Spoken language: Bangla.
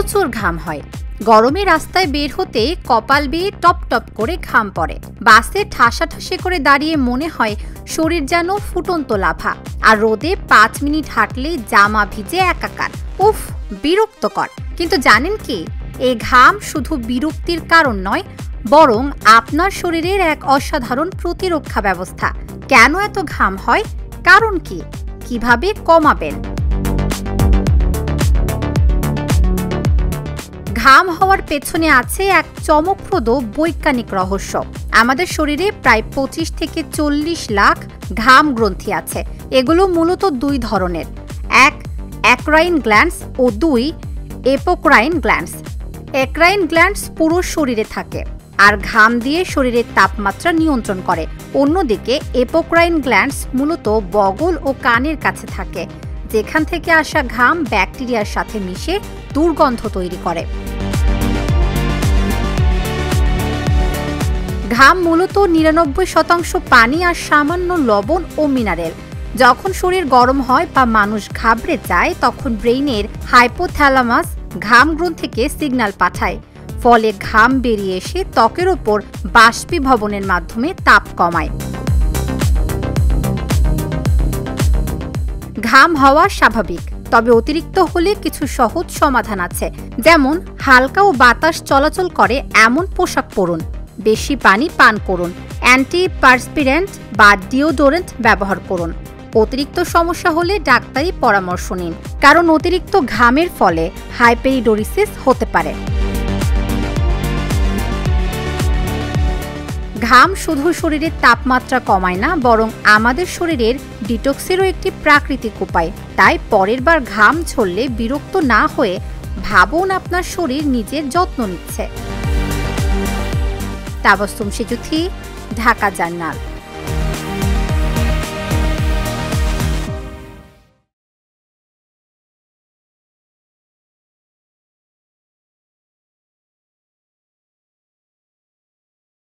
প্রচুর ঘাম হয়। গরমে রাস্তায় বের হতে কপাল বেয়ে টপ টপ করে ঘাম পড়ে। বাসে ঠাসাঠাসি করে দাঁড়িয়ে মনে হয় শরীর যেন ফুটন্ত লাভা। আর রোদে 5 মিনিট হাঁটলেই জামা ভিজে একাকার। উফ, বিরক্তকর। কিন্তু জানেন কি, এই ঘাম শুধু বিরক্তির কারণ নয়, বরং আপনার শরীরের এক অসাধারণ প্রতিরক্ষা ব্যবস্থা। কেন এত ঘাম হয়, কারণ কি, কিভাবে কমাবেন? ঘাম হওয়ার পেছনে আছে এক চমকপ্রদ বৈজ্ঞানিক রহস্য। আমাদের শরীরে প্রায় 25 থেকে 40 লাখ ঘাম গ্রন্থি আছে। এগুলো মূলত 2 ধরনের, 1 অ্যাক্রাইন গ্ল্যান্ডস ও 2 এপোক্রাইন গ্ল্যান্ডস। অ্যাক্রাইন গ্ল্যান্ডস পুরো শরীরে থাকে আর ঘাম দিয়ে শরীরের তাপমাত্রা নিয়ন্ত্রণ করে। অন্যদিকে এপোক্রাইন গ্ল্যান্ডস মূলত বগল ও কানের কাছে থাকে, যেখান থেকে আসা ঘাম ব্যাকটেরিয়ার সাথে মিশে দুর্গন্ধ তৈরি করে। ঘাম মূলত 99% পানি আর সামান্য লবণ ও মিনারেল। যখন শরীর গরম হয় বা মানুষ ঘাবড়ে যায়, তখন ব্রেইনের হাইপোথ্যালামাস ঘাম গ্রন্থিকে সিগন্যাল পাঠায়। ফলে ঘাম বেরিয়ে এসে ত্বকের ওপর বাষ্পীভবনের মাধ্যমে তাপ কমায়। ঘাম হওয়া স্বাভাবিক, তবে অতিরিক্ত হলে কিছু সহজ সমাধান আছে। যেমন হালকা ও বাতাস চলাচল করে এমন পোশাক পরুন, বেশি পানি পান করুন, অ্যান্টিপারস্পিরেন্ট বা ডিওডোরেন্ট ব্যবহার করুন। অতিরিক্ত সমস্যা হলে ডাক্তারি পরামর্শ নিন, কারণ অতিরিক্ত ঘামের ফলে হাইপেরিডোরিসিস হতে পারে। ঘাম শুধু শরীরের তাপমাত্রা কমায় না, বরং আমাদের শরীরের ডিটক্সেরও একটি প্রাকৃতিক উপায়। তাই পরের বার ঘাম ঝরলে বিরক্ত না হয়ে ভাবুন আপনার শরীর নিজের যত্ন নিচ্ছে। তাবাসসুম সেজুথি, ঢাকা জার্নাল।